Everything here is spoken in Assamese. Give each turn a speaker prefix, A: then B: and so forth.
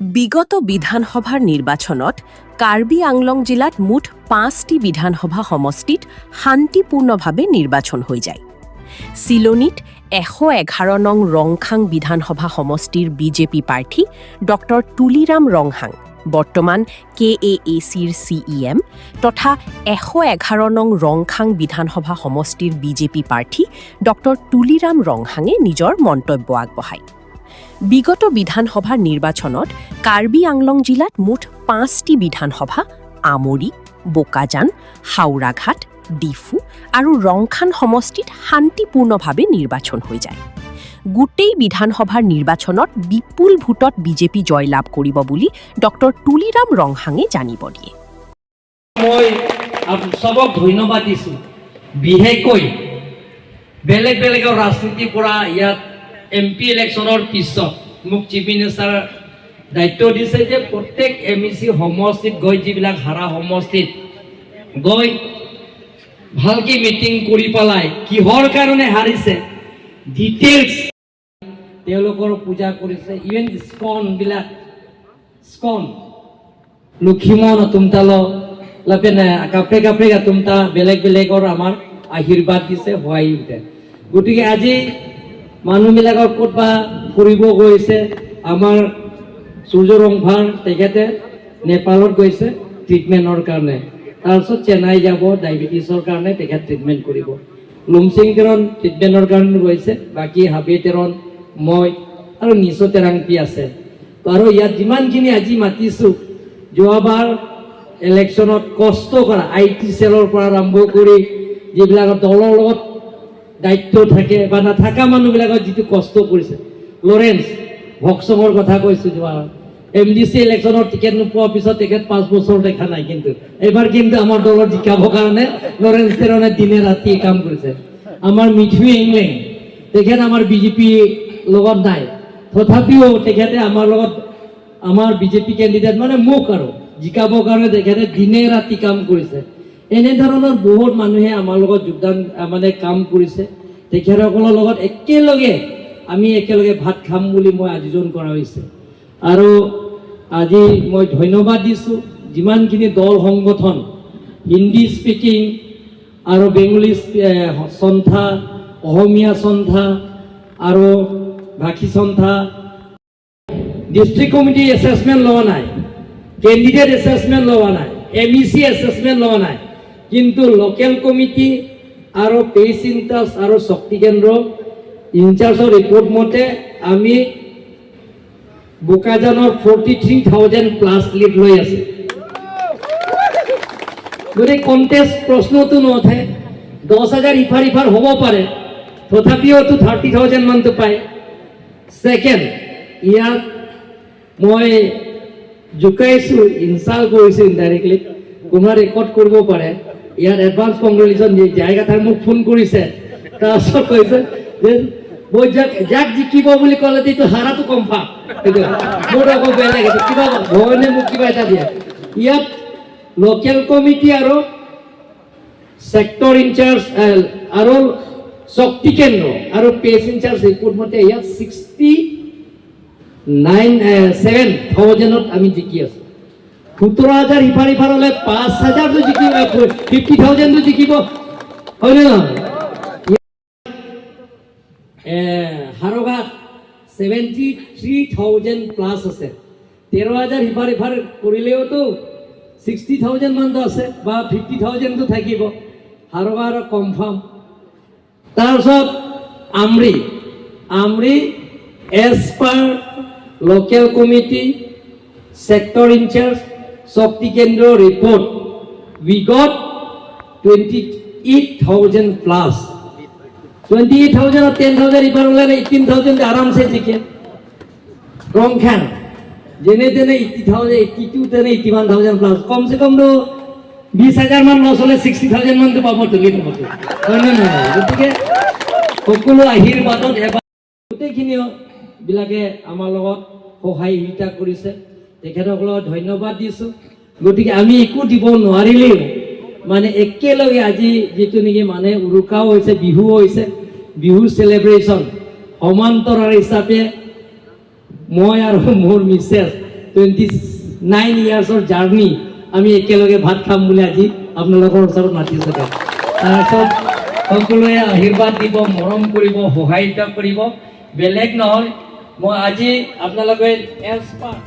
A: বিগত বিধানসভাৰ নিৰ্বাচনত কাৰ্বি আংলং জিলাত মুঠ ৫টি বিধানসভা সমষ্টিত শান্তিপূৰ্ণভাৱে নিৰ্বাচন হৈ যায়। চিলনীত ১১১ নং ৰংখাং বিধানসভা সমষ্টিৰ বিজেপি প্ৰাৰ্থী ডক্টৰ তুলিৰাম ৰংহাং বৰ্তমান KAACৰ CEM তথা ১১১ নং ৰংখাং বিধানসভা সমষ্টিৰ বিজেপি প্ৰাৰ্থী ডক্টৰ তুলিৰাম ৰংহাঙে নিজৰ মন্তব্য আগবঢ়ায়। বিগত বিধানসভাৰ নিৰ্বাচনত কাৰ্বি আংলং জিলাত মুঠ ৫টি বিধানসভা আমৰি, বোকাজান, হাওৰাঘাট, ডিফু আৰু ৰংখান সমষ্টিত শান্তিপূৰ্ণভাৱে নিৰ্বাচন হৈ যায়। গোটেই বিধানসভাৰ নিৰ্বাচনত বিপুল ভোটত বিজেপি জয়লাভ কৰিব বুলি ডক্টৰ তুলিৰাম ৰংহাঙে জানিব দিয়ে।
B: মই সবক ধন্যবাদ দিছোঁ। বিশেষকৈ বেলেগ বেলেগ ৰাজনীতিৰ পৰা ইয়াত MP ইলেকশ্যনৰ পিছত মোক চিফ মিনিষ্টাৰ দায়িত্ব দিছে যে প্ৰত্যেক MEC সমষ্টিত গৈ যিবিলাক হাৰা সমষ্টিত গৈ ভালকৈ মিটিং কৰি পেলাই কিহৰ কাৰণে হাৰিছে ডিটেইলছ তেওঁলোকৰ পূজা কৰিছে। ইভেন স্কনবিলাক স্কন লক্ষিমন তুমতাল লাপেনে কাপে কাপে তুমতা বেলেগ বেলেগৰ আমাৰ আশীৰ্বাদ দিছে হোৱাই উঠে। গতিকে আজি মানুহবিলাকৰ ক'তবা ফুৰিব গৈছে। আমাৰ সূৰ্য ৰংভাৰ তেখেতে নেপালত গৈছে ট্ৰিটমেণ্টৰ কাৰণে, তাৰপিছত চেন্নাই যাব ডায়েবেটিছৰ কাৰণে তেখেত ট্ৰিটমেণ্ট কৰিব। লুমচিং তেৰণ ট্ৰিটমেণ্টৰ কাৰণে গৈছে, বাকী হাবি তেৰণ মই আৰু নিচো তেৰাংপি আছে। আৰু ইয়াত যিমানখিনি আজি মাতিছোঁ যোৱাবাৰ ইলেকশ্যনত কষ্ট কৰা IT চেলৰ পৰা আৰম্ভ কৰি যিবিলাক দলৰ লগত দায়িত্ব থাকে বা নাথাকা মানুহবিলাকৰ যিটো কষ্ট কৰিছে। লৰেন্স ভক্সঙৰ কথা কৈছোঁ, যোৱা MDC ইলেকশ্যনৰ টিকেট নোপোৱাৰ পিছত তেখেত 5 বছৰ দেখা নাই, কিন্তু এইবাৰ কিন্তু আমাৰ দলৰ জিকাবৰ কাৰণে লৰেন্স তেৰণে দিনে ৰাতি কাম কৰিছে। আমাৰ মিঠু ইংলেং তেখেত আমাৰ বিজেপি লগত নাই, তথাপিও তেখেতে আমাৰ লগত আমাৰ বিজেপি কেণ্ডিডেট মানে মোক আৰু জিকাবৰ কাৰণে তেখেতে দিনে ৰাতি কাম কৰিছে। এনেধৰণৰ বহুত মানুহে আমাৰ লগত যোগদান মানে কাম কৰিছে। তেখেতসকলৰ লগত আমি একেলগে ভাত খাম বুলি মই আয়োজন কৰা হৈছে। আৰু আজি মই ধন্যবাদ দিছোঁ যিমানখিনি দল সংগঠন হিন্দী স্পিকিং আৰু বেংগলী সন্থা, অসমীয়া সন্থা আৰু ভাষী সন্থা ডিষ্ট্ৰিক্ট কমিটি এছেছমেণ্ট লোৱা নাই, কেণ্ডিডেট এছেছমেণ্ট লোৱা নাই, MEC এছেছমেণ্ট লোৱা নাই, কিন্তু লোকেল কমিটি আৰু পেইচ ইনচাৰ্জ আৰু শক্তি কেন্দ্ৰ ইনচাৰ্জৰ ৰিপৰ্ট মতে আমি বোকাজানৰ 43,000+ লিড লৈ আছে। গতিকে কণ্টেষ্ট প্ৰশ্নটো নুঠে, 10,000 ইফাৰ হ'ব পাৰে, তথাপিওতো 30,000 মানটো পায়। ছেকেণ্ড, ইয়াত মই জোকাইছোঁ, ইনচাল্ট কৰিছোঁ ইনডাইৰেক্টলি, কোনোবা ৰেকৰ্ড কৰিব পাৰে। ইয়াত এডভান্স কংগ্ৰেচুলেশ্যন জায়গা তাই মোক ফোন কৰিছে, তাৰপিছত কৈছে যে মই যাক জিকিব বুলি ক'লে এইটো হাৰাটো কনফাৰ্ম। মোৰ আকৌ বেলেগ কিবা ভগৱানে মোক কিবা এটা দিয়ে। ইয়াত লোকেল কমিটি আৰু ছেক্টৰ ইনচাৰ্জ আৰু শক্তি কেন্দ্ৰ আৰু পেচ ইনচাৰ্জ ৰিপৰ্ট মতে ইয়াত 67,000 আমি জিকি আছোঁ। 17,000 ইফাৰ হ'লে 5,000 জিকিব, 50,000 জিকিব, হয়নে নহয়? হাৰঘাট 73,000+ আছে, 13,000 ইফাৰ কৰিলেওতো 60,000 মানটো আছে বা 50,000টো থাকিব। হাৰঘাট কনফাৰ্ম। তাৰপিছত আমৰি as per local committee sector incharge Shakti Kendra report we got 28,000+। 28,000 और 10,000 इफार होले 18,000 आराम से जिके। रंखान जेने तेने 80,000, 82 तेने 81,000+, कम से कम तो 20,000 মান লছ হলে 60,000 মান তো পাব তুলি পাব, হয়নে নহয়? গতিকে সকলো আশীৰ্বাদত এবাৰ গোটেইখিনি বিলাকে আমাৰ লগত সহায়িতা কৰিছে, তেখেতসকলক ধন্যবাদ দিছোঁ। গতিকে আমি একো দিব নোৱাৰিলেও মানে একেলগে আজি যিটো নেকি মানে উৰুকাও হৈছে, বিহু হৈছে, বিহু চেলিব্ৰেশ্যন সমান্তৰাল হিচাপে মই আৰু মোৰ মিছেছ 29 ইয়াৰ্ছৰ জাৰ্নি আমি একেলগে ভাত খাম বুলি আজি আপোনালোকৰ ওচৰত মাতিছোঁ। তাৰপিছত সকলোৱে আশীৰ্বাদ দিব, মৰম কৰিব, সহায়িত কৰিব। বেলেগ নহয়, মই আজি আপোনালোকে এজ পাৰ্ট